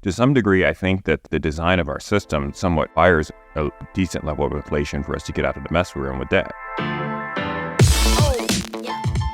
To some degree, I think that the design of our system somewhat fires a decent level of inflation for us to get out of the mess we're in with debt.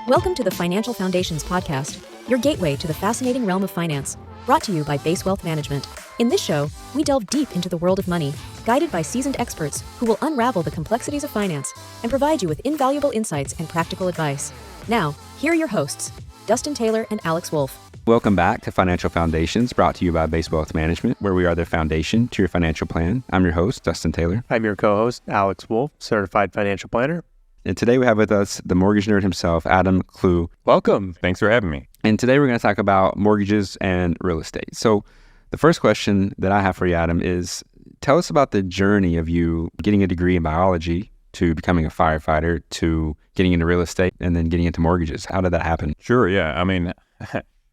Welcome to the Financial Foundations podcast, your gateway to the fascinating realm of finance, brought to you by Base Wealth Management. In this show, we delve deep into the world of money, guided by seasoned experts who will unravel the complexities of finance and provide you with invaluable insights and practical advice. Now, here are your hosts, Dustin Taylor and Alex Wolfe. Welcome back to Financial Foundations, brought to you by Base Wealth Management, where we are the foundation to your financial plan. I'm your host, Dustin Taylor. I'm your co-host, Alex Wolfe, certified financial planner. And today we have with us the mortgage nerd himself, Adam Klugh. Welcome. Thanks for having me. And today we're going to talk about mortgages and real estate. So the first question that I have for you, Adam, is tell us about the journey of you getting a degree in biology to becoming a firefighter to getting into real estate and then getting into mortgages. How did that happen? Sure, yeah. I mean,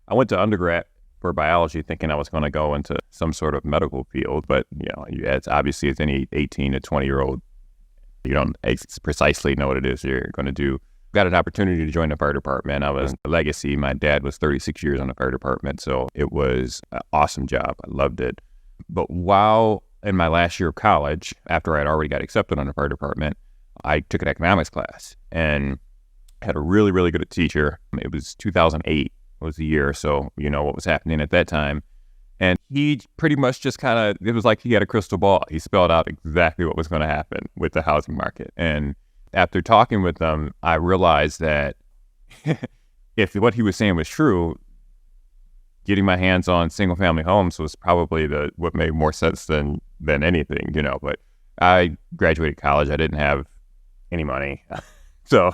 I went to undergrad for biology thinking I was going to go into some sort of medical field, but it's obviously as any 18 to 20-year-old, you don't precisely know what it is you're going to do. Got an opportunity to join the fire department. I was a legacy. My dad was 36 years on the fire department, so it was an awesome job. I loved it. But while in my last year of college, after I'd already got accepted on the fire department, I took an economics class and had a really, really good teacher. It was 2008 was the year, so you know what was happening at that time. And he pretty much just it was like he had a crystal ball. He spelled out exactly what was going to happen with the housing market. And after talking with them, I realized that if what he was saying was true, getting my hands on single-family homes was probably what made more sense than anything, But I graduated college. I didn't have any money. So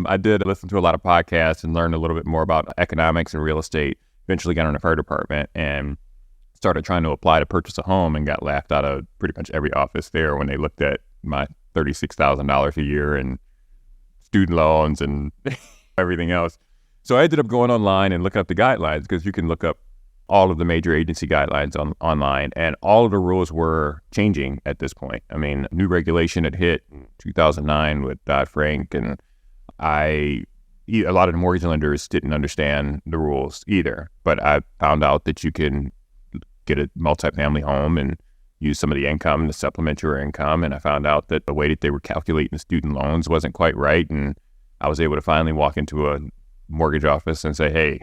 I did listen to a lot of podcasts and learn a little bit more about economics and real estate. Eventually got on the fire department and started trying to apply to purchase a home and got laughed out of pretty much every office there when they looked at my $36,000 a year and student loans and everything else. So I ended up going online and looking up the guidelines, because you can look up all of the major agency guidelines online, and all of the rules were changing at this point. I mean, new regulation had hit in 2009 with Dodd-Frank, and a lot of the mortgage lenders didn't understand the rules either. But I found out that you can get a multifamily home and use some of the income to supplement your income. And I found out that the way that they were calculating student loans wasn't quite right. And I was able to finally walk into a mortgage office and say, hey,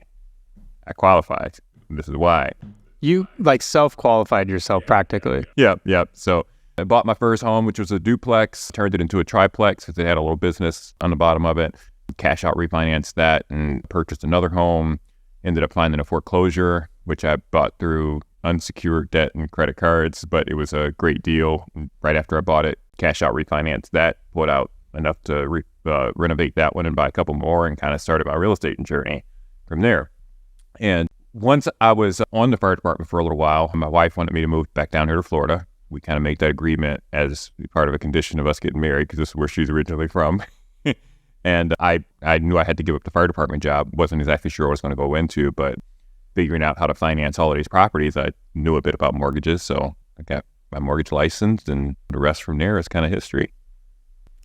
I qualified. This is why. You self-qualified yourself practically. Yeah. So I bought my first home, which was a duplex, turned it into a triplex because it had a little business on the bottom of it. Cash out refinanced that and purchased another home. Ended up finding a foreclosure, which I bought through unsecured debt and credit cards, but it was a great deal. Right after I bought it, cash out refinanced that, put out enough to renovate that one and buy a couple more, and kind of started my real estate journey from there. And once I was on the fire department for a little while, my wife wanted me to move back down here to Florida. We kind of made that agreement as part of a condition of us getting married, because this is where she's originally from. And I knew I had to give up the fire department job. Wasn't exactly sure what I was going to go into, but figuring out how to finance all of these properties, I knew a bit about mortgages. So I got my mortgage licensed, and the rest from there is kind of history.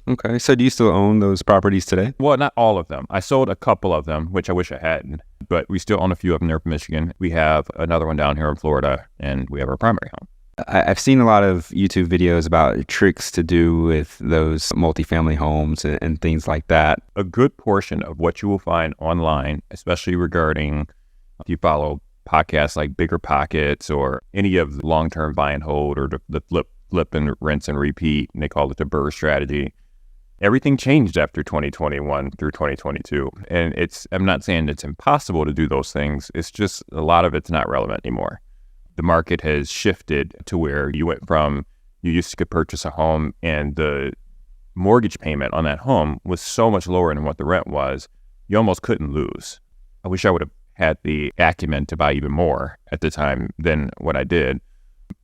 Okay. So do you still own those properties today? Well, not all of them. I sold a couple of them, which I wish I hadn't, but we still own a few of them there from Michigan. We have another one down here in Florida, and we have our primary home. I've seen a lot of YouTube videos about tricks to do with those multifamily homes and things like that. A good portion of what you will find online, especially regarding, if you follow podcasts like Bigger Pockets or any of the long-term buy and hold, or the flip and rinse and repeat, and they call it the BRRRR strategy. Everything changed after 2021 through 2022. And I'm not saying it's impossible to do those things. It's just a lot of it's not relevant anymore. The market has shifted to where you used to purchase a home and the mortgage payment on that home was so much lower than what the rent was, you almost couldn't lose. I wish I would have had the acumen to buy even more at the time than what I did,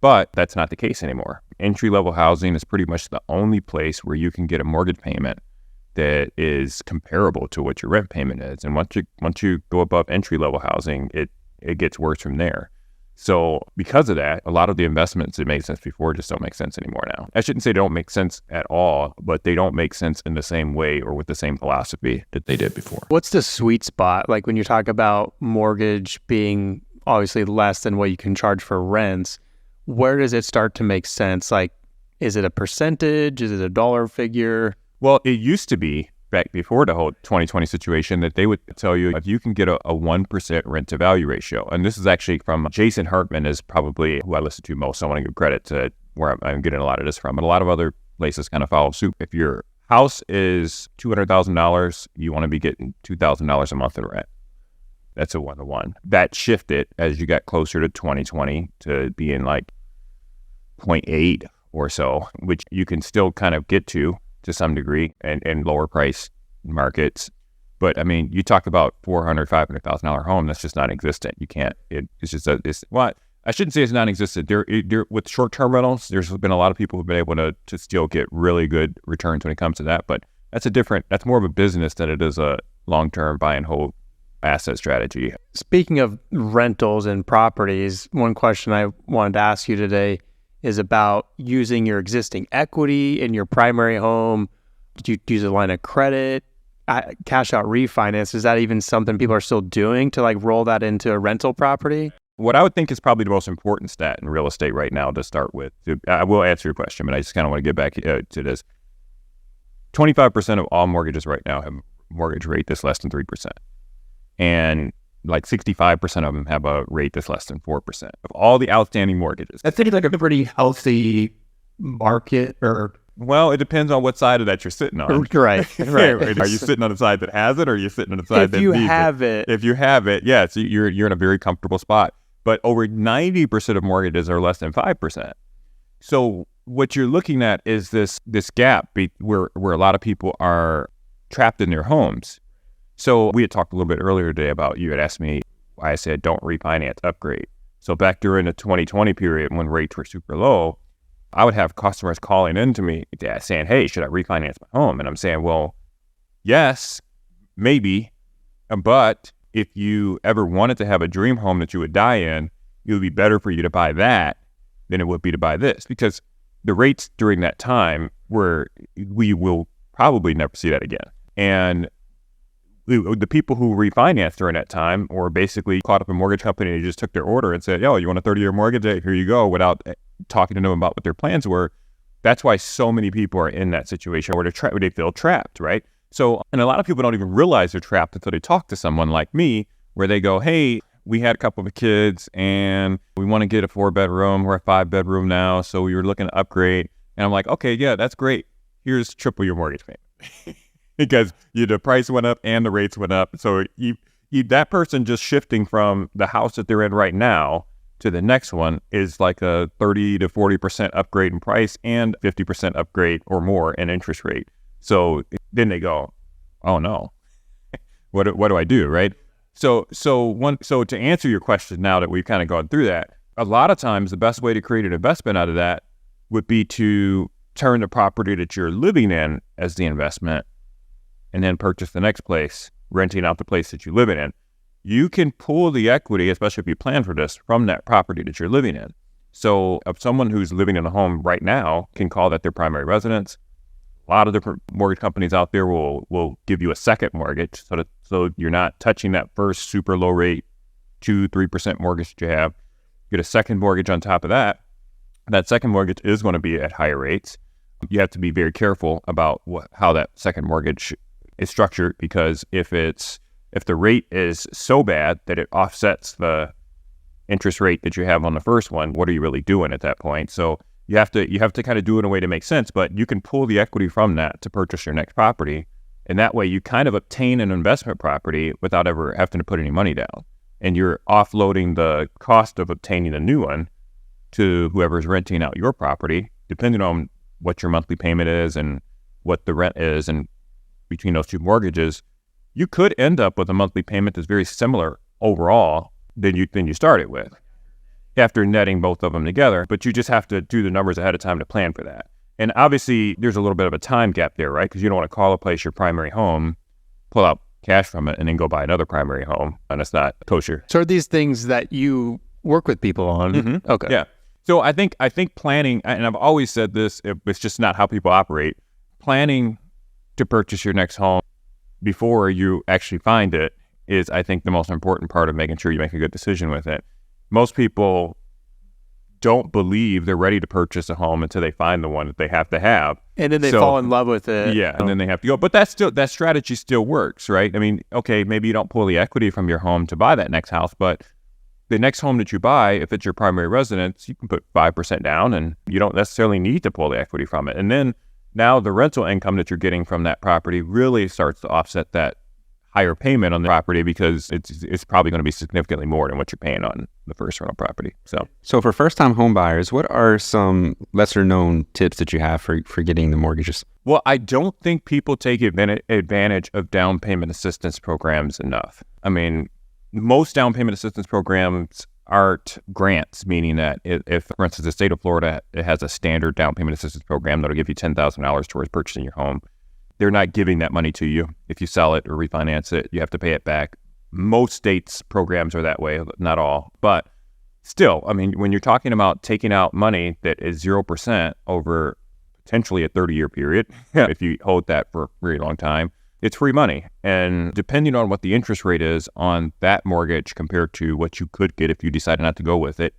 but that's not the case anymore. Entry-level housing is pretty much the only place where you can get a mortgage payment that is comparable to what your rent payment is. And once you go above entry-level housing, it gets worse from there. So because of that, a lot of the investments that made sense before just don't make sense anymore now. I shouldn't say they don't make sense at all, but they don't make sense in the same way or with the same philosophy that they did before. What's the sweet spot? Like when you talk about mortgage being obviously less than what you can charge for rents. Where does it start to make sense? Like, is it a percentage? Is it a dollar figure? Well, it used to be back before the whole 2020 situation that they would tell you if you can get a 1% rent to value ratio. And this is actually from Jason Hartman, is probably who I listen to most. I want to give credit to where I'm getting a lot of this from. But a lot of other places kind of follow suit. If your house is $200,000, you want to be getting $2,000 a month in rent. That's a 1-to-1. That shifted as you got closer to 2020 to being like 0.8 or so, which you can still kind of get to some degree and lower price markets. But I mean, you talk about $400,000, $500,000 home, that's just non-existent. You can't, it's just, I shouldn't say it's non-existent. There, with short-term rentals, there's been a lot of people who've been able to still get really good returns when it comes to that. But that's more of a business than it is a long-term buy and hold asset strategy. Speaking of rentals and properties, one question I wanted to ask you today is about using your existing equity in your primary home. Did you use a line of credit, cash out refinance? Is that even something people are still doing to like roll that into a rental property? What I would think is probably the most important stat in real estate right now to start with, I will answer your question, but I just kind of want to get back to this. 25% of all mortgages right now have a mortgage rate that's less than 3%. And like 65% of them have a rate that's less than 4% of all the outstanding mortgages. That seems like a pretty healthy market. Well, it depends on what side of that you're sitting on. Right. Are you sitting on the side that has it, or are you sitting on the side that needs it? If you have it, yes, you're in a very comfortable spot. But over 90% of mortgages are less than 5%. So what you're looking at is this gap where a lot of people are trapped in their homes. So we had talked a little bit earlier today about, you had asked me why I said don't refinance, upgrade. So back during the 2020 period when rates were super low, I would have customers calling in to me saying, hey, should I refinance my home? And I'm saying, well, yes, maybe. But if you ever wanted to have a dream home that you would die in, it would be better for you to buy that than it would be to buy this. Because the rates during that time we will probably never see that again. And the people who refinanced during that time or basically caught up a mortgage company and just took their order and said, yo, you want a 30-year mortgage? Here you go, without talking to them about what their plans were. That's why so many people are in that situation where they feel trapped, right? So, and a lot of people don't even realize they're trapped until they talk to someone like me, where they go, hey, we had a couple of kids and we want to get a 4-bedroom. We're a 5-bedroom now, so we were looking to upgrade. And I'm like, okay, yeah, that's great. Here's triple your mortgage payment. Because the price went up and the rates went up. So that person just shifting from the house that they're in right now to the next one is like a 30 to 40% upgrade in price and 50% upgrade or more in interest rate. So then they go, oh no, what do I do, right? So to answer your question, now that we've kind of gone through that, a lot of times the best way to create an investment out of that would be to turn the property that you're living in as the investment and then purchase the next place, renting out the place that you're living in. You can pull the equity, especially if you plan for this, from that property that you're living in. So if someone who's living in a home right now can call that their primary residence, a lot of different mortgage companies out there will give you a second mortgage so you're not touching that first super low rate 2-3% mortgage that you have. Get a second mortgage on top of that. That second mortgage is going to be at higher rates. You have to be very careful about how that second mortgage is structured, because if the rate is so bad that it offsets the interest rate that you have on the first one, what are you really doing at that point? So you have to kind of do it in a way to make sense, but you can pull the equity from that to purchase your next property. And that way you kind of obtain an investment property without ever having to put any money down. And you're offloading the cost of obtaining a new one to whoever's renting out your property, depending on what your monthly payment is and what the rent is. And between those two mortgages, you could end up with a monthly payment that's very similar overall than you started with after netting both of them together. But you just have to do the numbers ahead of time to plan for that. And obviously, there's a little bit of a time gap there, right? Because you don't want to call a place your primary home, pull out cash from it, and then go buy another primary home, and it's not kosher. So are these things that you work with people on? Mm-hmm. Okay. Yeah. So I think planning, and I've always said this, it's just not how people operate. Planning to purchase your next home before you actually find it is, I think, the most important part of making sure you make a good decision with it. most people don't believe they're ready to purchase a home until they find the one that they have to have. And then they fall in love with it. Yeah, and then they have to go. But that strategy still works, right? I mean, okay, maybe you don't pull the equity from your home to buy that next house, but the next home that you buy, if it's your primary residence, you can put 5% down and you don't necessarily need to pull the equity from it. And then now the rental income that you're getting from that property really starts to offset that higher payment on the property, because it's probably going to be significantly more than what you're paying on the first rental property. So for first-time home buyers, what are some lesser-known tips that you have for getting the mortgages? Well, I don't think people take advantage of down payment assistance programs enough. I mean, most down payment assistance programs aren't grants, meaning that if, for instance, the state of Florida, it has a standard down payment assistance program that'll give you $10,000 towards purchasing your home. They're not giving that money to you. If you sell it or refinance it, you have to pay it back. Most states' programs are that way, not all. But still, I mean, when you're talking about taking out money that is 0% over potentially a 30-year period, if you hold that for a very long time, it's free money. And depending on what the interest rate is on that mortgage compared to what you could get if you decided not to go with it,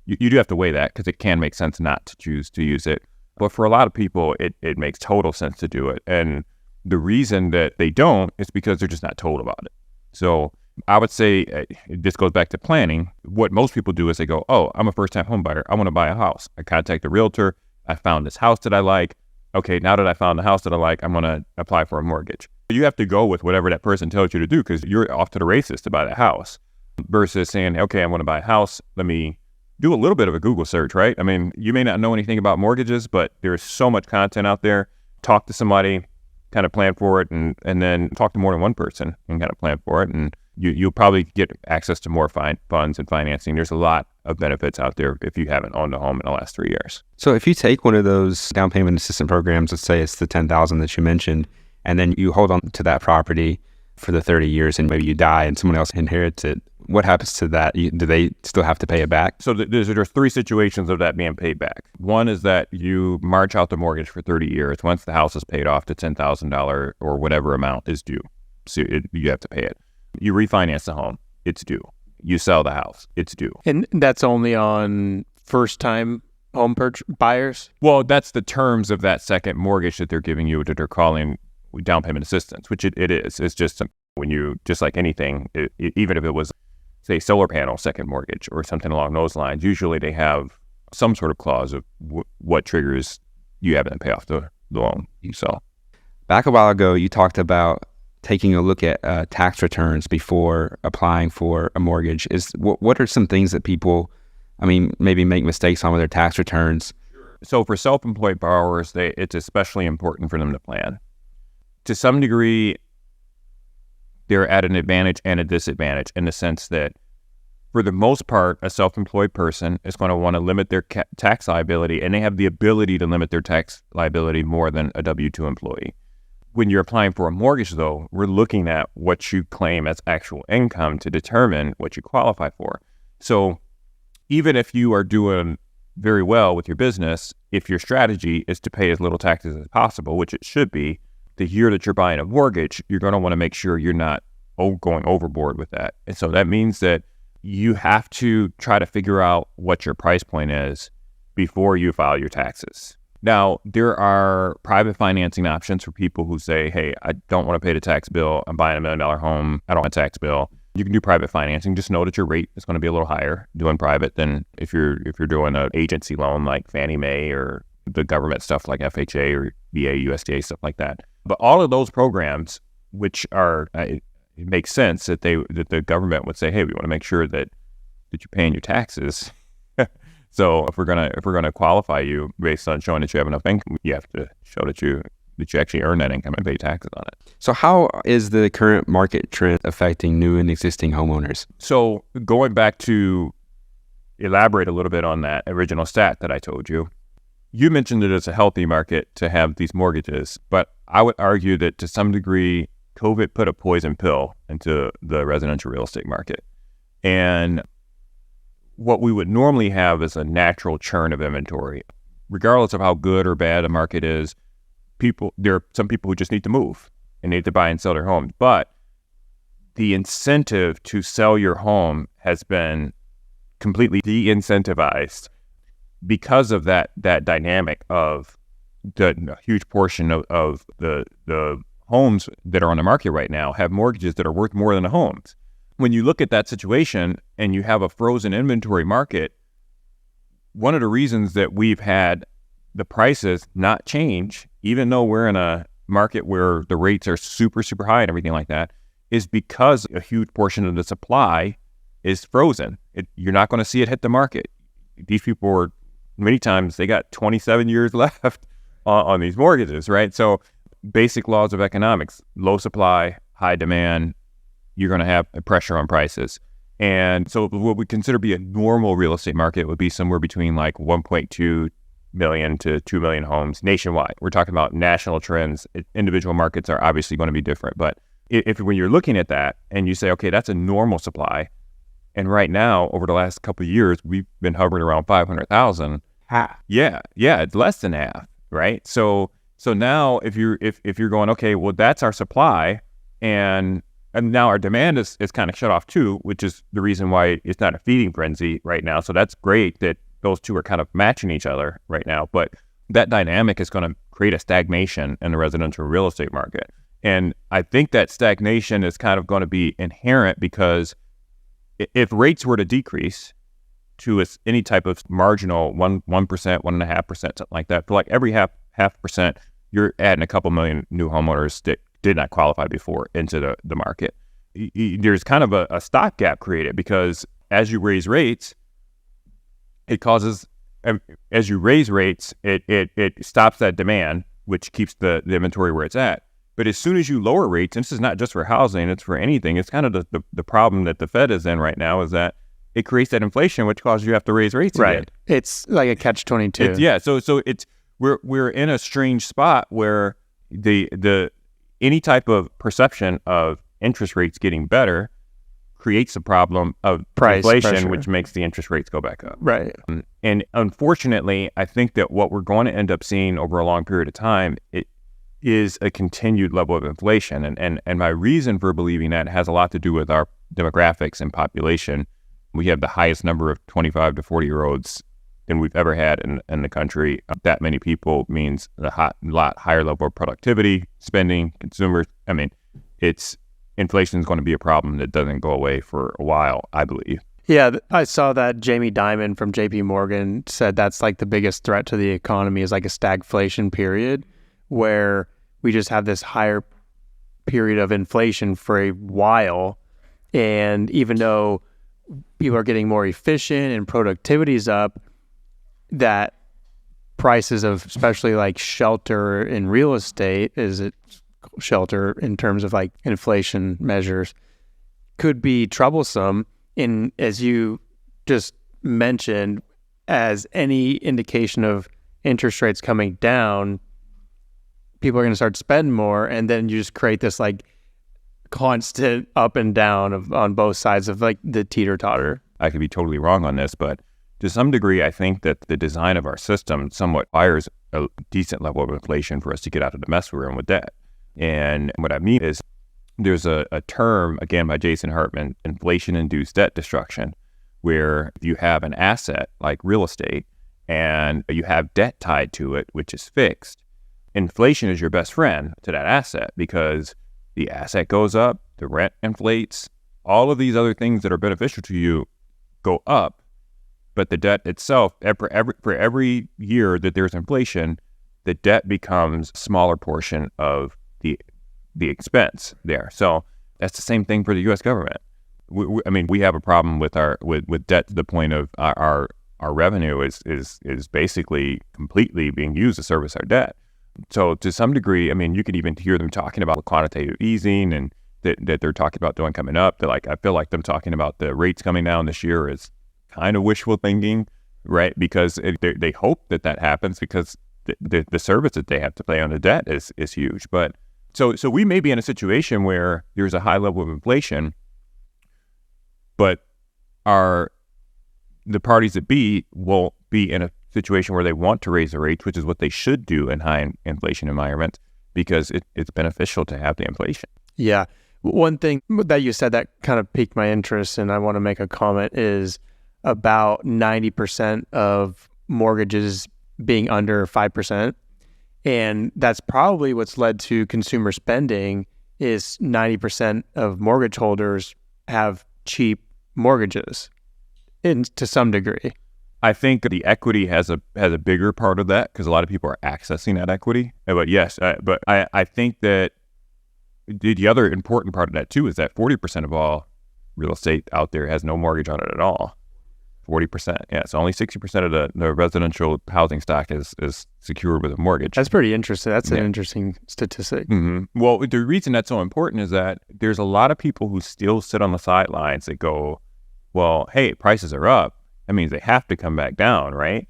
you do have to weigh that, because it can make sense not to choose to use it. But for a lot of people, it makes total sense to do it. And the reason that they don't is because they're just not told about it. So I would say this goes back to planning. What most people do is they go, oh, I'm a first-time home buyer. I want to buy a house. I contact a realtor. I found this house that I like. Okay, now that I found the house that I like, I'm going to apply for a mortgage. You have to go with whatever that person tells you to do, because you're off to the races to buy that house, versus saying, okay, I want to buy a house. Let me do a little bit of a Google search, right? I mean, you may not know anything about mortgages, but there's so much content out there. Talk to somebody, kind of plan for it, and then talk to more than one person and kind of plan for it. And you'll probably get access to more funds and financing. There's a lot of benefits out there if you haven't owned a home in the last 3 years. So if you take one of those down payment assistance programs, let's say it's the $10,000 that you mentioned, and then you hold on to that property for the 30 years and maybe you die and someone else inherits it, what happens to that? Do they still have to pay it back? So there's three situations of that being paid back. One is that you march out the mortgage for 30 years. Once the house is paid off, the $10,000 or whatever amount is due. So you have to pay it. You refinance the home, it's due. You sell the house, it's due. And that's only on first-time home buyers? Well, that's the terms of that second mortgage that they're giving you, that they're calling down payment assistance, which it is. It's just when you, just like anything, even if it was, say, solar panel second mortgage or something along those lines, usually they have some sort of clause of what triggers you having to pay off the loan. So back a while ago, you talked about taking a look at tax returns before applying for a mortgage. What are some things that people, maybe make mistakes on with their tax returns? So for self-employed borrowers, it's especially important for them to plan. To some degree, they're at an advantage and a disadvantage, in the sense that for the most part, a self-employed person is going to want to limit their tax liability, and they have the ability to limit their tax liability more than a W-2 employee. When you're applying for a mortgage, though, we're looking at what you claim as actual income to determine what you qualify for. So even if you are doing very well with your business, if your strategy is to pay as little taxes as possible, which it should be, the year that you're buying a mortgage, you're going to want to make sure you're not going overboard with that. And so that means that you have to try to figure out what your price point is before you file your taxes. Now, there are private financing options for people who say, hey, I don't want to pay the tax bill. I'm buying $1 million home. I don't want a tax bill. You can do private financing. Just know that your rate is going to be a little higher doing private than if you're doing an agency loan like Fannie Mae or the government stuff like FHA or VA, USDA, stuff like that. But all of those programs, which are, it makes sense that the government would say, hey, we want to make sure that you're paying your taxes. So if we're gonna qualify you based on showing that you have enough income, you have to show that you actually earn that income and pay taxes on it. So how is the current market trend affecting new and existing homeowners? So going back to elaborate a little bit on that original stat that I told you, you mentioned that it's a healthy market to have these mortgages, but I would argue that to some degree, COVID put a poison pill into the residential real estate market. And what we would normally have is a natural churn of inventory. Regardless of how good or bad a market is, there are some people who just need to move and need to buy and sell their homes. But the incentive to sell your home has been completely de-incentivized because of that dynamic of the huge portion of the homes that are on the market right now have mortgages that are worth more than the homes. When you look at that situation and you have a frozen inventory market, one of the reasons that we've had the prices not change, even though we're in a market where the rates are super, super high and everything like that, is because a huge portion of the supply is frozen. You're not going to see it hit the market. These people are, many times, they got 27 years left on these mortgages, right? So basic laws of economics, low supply, high demand, you're going to have a pressure on prices. And so what we consider to be a normal real estate market would be somewhere between like 1.2 million to 2 million homes nationwide. We're talking about national trends. Individual markets are obviously going to be different. But if when you're looking at that and you say, okay, that's a normal supply, and right now, over the last couple of years, we've been hovering around 500,000. Half. Yeah, it's less than half, right? So now if you're going, okay, well, that's our supply, and now our demand is kind of shut off too, which is the reason why it's not a feeding frenzy right now. So that's great that those two are kind of matching each other right now. But that dynamic is going to create a stagnation in the residential real estate market. And I think that stagnation is kind of going to be inherent because if rates were to decrease to any type of marginal 1%, 1.5%, something like that, for like every half percent, you're adding a couple million new homeowners that did not qualify before into the market. There's kind of a stopgap created because as you raise rates, it causes, as you raise rates, it stops that demand, which keeps the inventory where it's at. But as soon as you lower rates, and this is not just for housing, it's for anything, it's kind of the problem that the Fed is in right now is that it creates that inflation, which causes you to have to raise rates again. Right. It's like a catch-22. Yeah. So we're in a strange spot where the any type of perception of interest rates getting better creates a problem of Price inflation, pressure. which makes the interest rates go back up. Right. And unfortunately, I think that what we're going to end up seeing over a long period of time, it is a continued level of inflation. And my reason for believing that has a lot to do with our demographics and population. We have the highest number of 25 to 40-year-olds than we've ever had in the country. That many people means a lot higher level of productivity, spending, consumers. I mean, inflation is going to be a problem that doesn't go away for a while, I believe. Yeah, I saw that Jamie Dimon from JP Morgan said that's like the biggest threat to the economy is like a stagflation period where we just have this higher period of inflation for a while. And even though people are getting more efficient and productivity is up, that prices of especially like shelter in real estate, is it shelter in terms of like inflation measures, could be troublesome. In, as you just mentioned, as any indication of interest rates coming down, people are going to start spending more, and then you just create this like constant up and down on both sides of like the teeter-totter. I could be totally wrong on this, but to some degree, I think that the design of our system somewhat requires a decent level of inflation for us to get out of the mess we're in with debt. And what I mean is there's a term, again, by Jason Hartman, inflation-induced debt destruction, where you have an asset like real estate and you have debt tied to it, which is fixed. Inflation is your best friend to that asset because the asset goes up, the rent inflates, all of these other things that are beneficial to you go up, but the debt itself, for every year that there's inflation, the debt becomes a smaller portion of the expense there. So that's the same thing for the U.S. government. We have a problem with with debt to the point of our revenue is basically completely being used to service our debt. So to some degree, I mean, you could even hear them talking about quantitative easing and that they're talking about doing coming up. They're like, I feel like them talking about the rates coming down this year is kind of wishful thinking, right? Because they hope that happens because the service that they have to pay on the debt is huge. But so we may be in a situation where there's a high level of inflation, but the parties that be will be in a situation where they want to raise the rates, which is what they should do in high inflation environments because it's beneficial to have the inflation. Yeah. One thing that you said that kind of piqued my interest, and I want to make a comment, is about 90% of mortgages being under 5%. And that's probably what's led to consumer spending is 90% of mortgage holders have cheap mortgages to some degree. I think the equity has a bigger part of that because a lot of people are accessing that equity. But yes, but I think that the other important part of that too is that 40% of all real estate out there has no mortgage on it at all. 40%. Yeah, so only 60% of the residential housing stock is secured with a mortgage. That's pretty interesting. That's an interesting statistic. Mm-hmm. Well, the reason that's so important is that there's a lot of people who still sit on the sidelines that go, well, hey, prices are up. That means they have to come back down, right?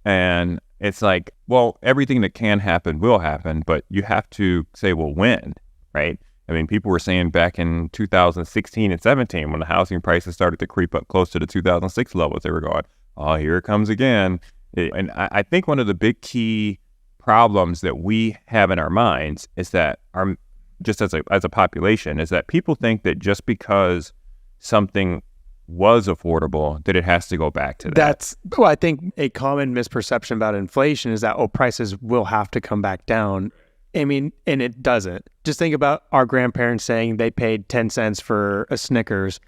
And it's like, well, everything that can happen will happen, but you have to say, well, when, right? I mean, people were saying back in 2016 and 17, when the housing prices started to creep up close to the 2006 levels, they were going, oh, here it comes again. And I think one of the big key problems that we have in our minds is that just as a population, is that people think that just because something was affordable, that it has to go back to that. Well, I think a common misperception about inflation is that, prices will have to come back down. I mean, and it doesn't. Just think about our grandparents saying they paid 10 cents for a Snickers.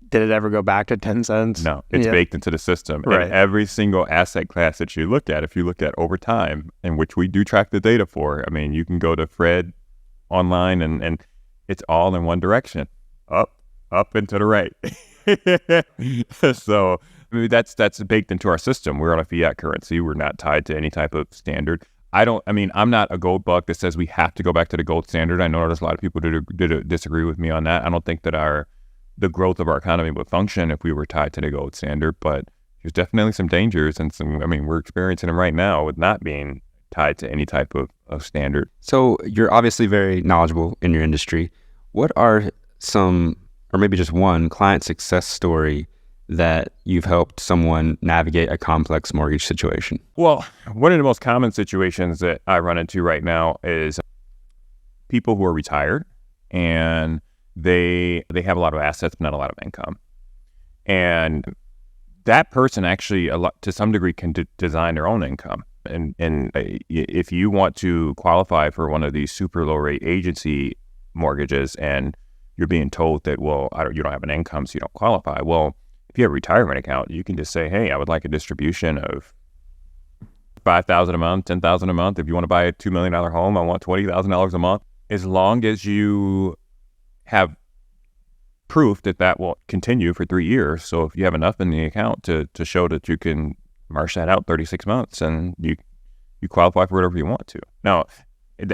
Did it ever go back to 10 cents? No, it's baked into the system. Right. And every single asset class that you look at, if you look at over time, and which we do track the data for, I mean, you can go to Fred online and it's all in one direction, up and to the right. So I mean, that's baked into our system. We're on a fiat currency. We're not tied to any type of standard. I'm not a gold bug that says we have to go back to the gold standard. I know there's a lot of people that disagree with me on that. I don't think that the growth of our economy would function if we were tied to the gold standard, but there's definitely some dangers and we're experiencing them right now with not being tied to any type of standard. So you're obviously very knowledgeable in your industry. What are some, or maybe just one, client success story that you've helped someone navigate a complex mortgage situation? Well, one of the most common situations that I run into right now is people who are retired and they have a lot of assets, but not a lot of income. And that person actually, to some degree, can design their own income. And if you want to qualify for one of these super low rate agency mortgages and you're being told that, well, you don't have an income, so you don't qualify. Well, if you have a retirement account, you can just say, hey, I would like a distribution of $5,000 a month, $10,000 a month. If you want to buy a $2 million home, I want $20,000 a month. As long as you have proof that will continue for 3 years. So if you have enough in the account to show that you can march that out 36 months and you qualify for whatever you want to. Now,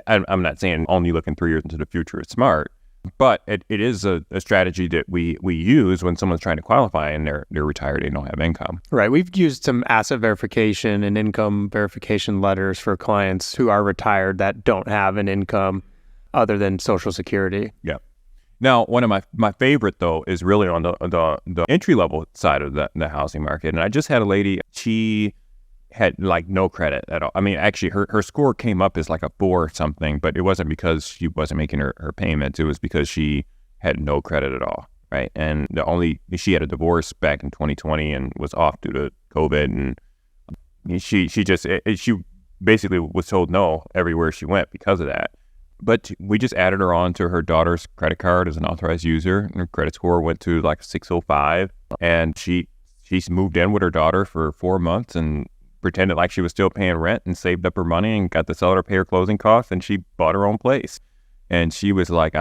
I'm not saying only looking 3 years into the future is smart, but it is a strategy that we use when someone's trying to qualify and they're retired, they don't have income. Right. We've used some asset verification and income verification letters for clients who are retired that don't have an income other than Social Security. Yeah. Now, one of my favorite, though, is really on the entry-level side of the housing market. And I just had a lady, she had like no credit at all. I mean, actually, her score came up as like a 4 or something, but it wasn't because she wasn't making her payments. It was because she had no credit at all, right? And she had a divorce back in 2020 and was off due to COVID. And she basically was told no everywhere she went because of that. But we just added her on to her daughter's credit card as an authorized user. And her credit score went to like 605. And she's moved in with her daughter for 4 months and pretended like she was still paying rent and saved up her money and got the seller to pay her closing costs. And she bought her own place. And she was like,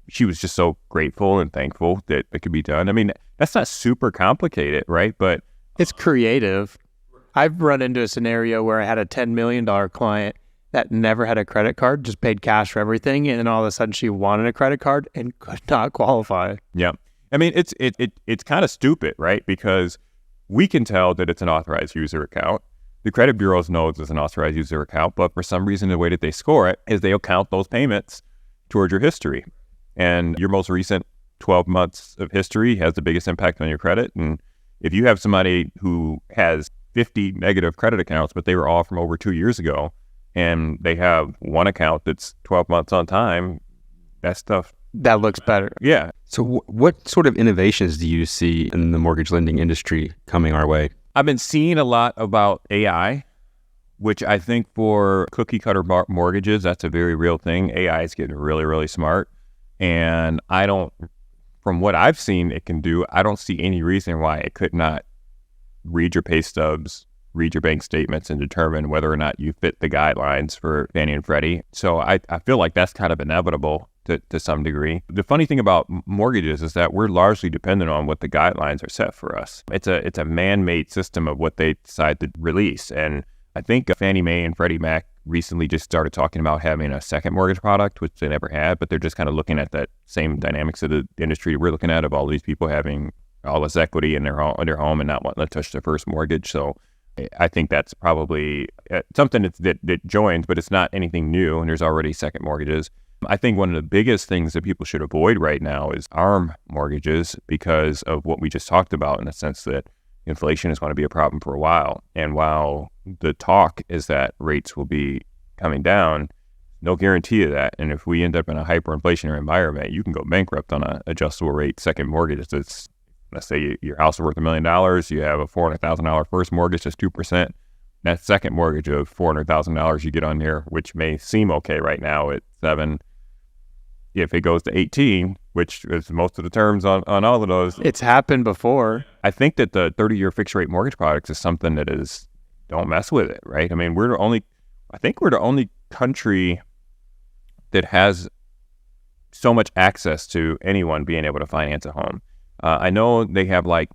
she was just so grateful and thankful that it could be done. I mean, that's not super complicated, right? But it's creative. I've run into a scenario where I had a $10 million client that never had a credit card, just paid cash for everything, and then all of a sudden she wanted a credit card and could not qualify. Yeah. I mean, it's kind of stupid, right? Because we can tell that it's an authorized user account. The credit bureaus know it's an authorized user account, but for some reason, the way that they score it is they'll count those payments towards your history. And your most recent 12 months of history has the biggest impact on your credit. And if you have somebody who has 50 negative credit accounts, but they were all from over 2 years ago, and they have one account that's 12 months on time, that stuff that looks better. Yeah. So what sort of innovations do you see in the mortgage lending industry coming our way? I've been seeing a lot about AI, which I think for cookie cutter mortgages, that's a very real thing. AI is getting really, really smart. And from what I've seen it can do, I don't see any reason why it could not read your pay stubs, read your bank statements, and determine whether or not you fit the guidelines for Fannie and Freddie. So I feel like that's kind of inevitable to some degree. The funny thing about mortgages is that we're largely dependent on what the guidelines are set for us. It's a man-made system of what they decide to release. And I think Fannie Mae and Freddie Mac recently just started talking about having a second mortgage product, which they never had, but they're just kind of looking at that same dynamics of the industry we're looking at, of all these people having all this equity in their home and not wanting to touch their first mortgage. So I think that's probably something that joins, but it's not anything new, and there's already second mortgages. I think one of the biggest things that people should avoid right now is ARM mortgages, because of what we just talked about, in the sense that inflation is going to be a problem for a while. And while the talk is that rates will be coming down, no guarantee of that. And if we end up in a hyperinflationary environment, you can go bankrupt on an adjustable rate second mortgage. It's, let's say your house is worth $1 million, you have a $400,000 first mortgage, that's 2%. That second mortgage of $400,000 you get on there, which may seem okay right now at 7%. If it goes to 18, which is most of the terms on all of those. It's happened before. I think that the 30-year fixed rate mortgage products is something that is, don't mess with it, right? I mean, we're the only country that has so much access to anyone being able to finance a home. I know they have like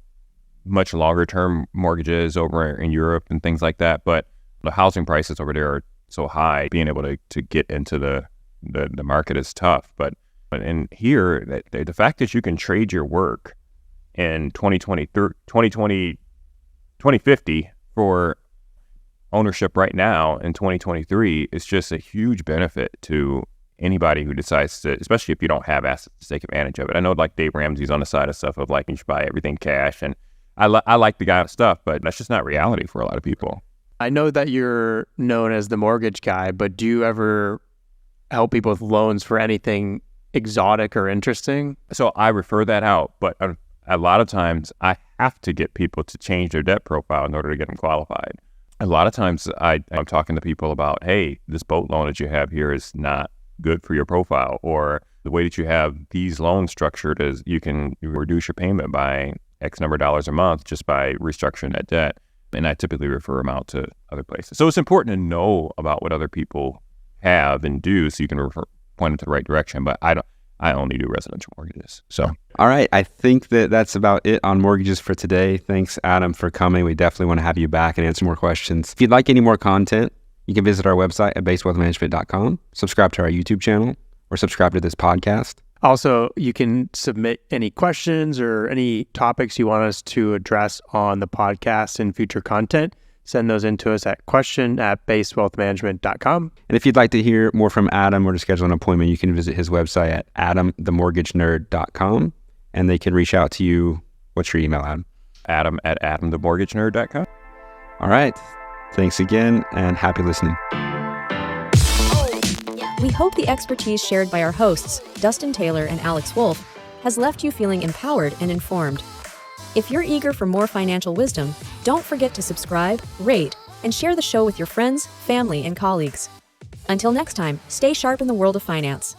much longer term mortgages over in Europe and things like that, but the housing prices over there are so high, being able to get into the market is tough. But in here, the fact that you can trade your work in 2050 for ownership right now in 2023 is just a huge benefit to anybody who decides to, especially if you don't have assets to take advantage of it. I know like Dave Ramsey's on the side of stuff of like, you should buy everything cash. And I like the guy on stuff, but that's just not reality for a lot of people. I know that you're known as the mortgage guy, but do you ever help people with loans for anything exotic or interesting? So I refer that out, but a lot of times I have to get people to change their debt profile in order to get them qualified. A lot of times I'm talking to people about, hey, this boat loan that you have here is not good for your profile, or the way that you have these loans structured is you can reduce your payment by X number of dollars a month just by restructuring that debt. And I typically refer them out to other places. So it's important to know about what other people have and do so you can point them to the right direction. But I only do residential mortgages. So, all right. I think that's about it on mortgages for today. Thanks, Adam, for coming. We definitely want to have you back and answer more questions. If you'd like any more content, you can visit our website at basewealthmanagement.com, subscribe to our YouTube channel, or subscribe to this podcast. Also, you can submit any questions or any topics you want us to address on the podcast in future content. Send those in to us at question@basewealthmanagement.com. And if you'd like to hear more from Adam or to schedule an appointment, you can visit his website at adamthemortgagenerd.com, and they can reach out to you. What's your email, Adam? Adam@adamthemortgagenerd.com. All right. Thanks again, and happy listening. We hope the expertise shared by our hosts, Dustin Taylor and Alex Wolfe, has left you feeling empowered and informed. If you're eager for more financial wisdom, don't forget to subscribe, rate, and share the show with your friends, family, and colleagues. Until next time, stay sharp in the world of finance.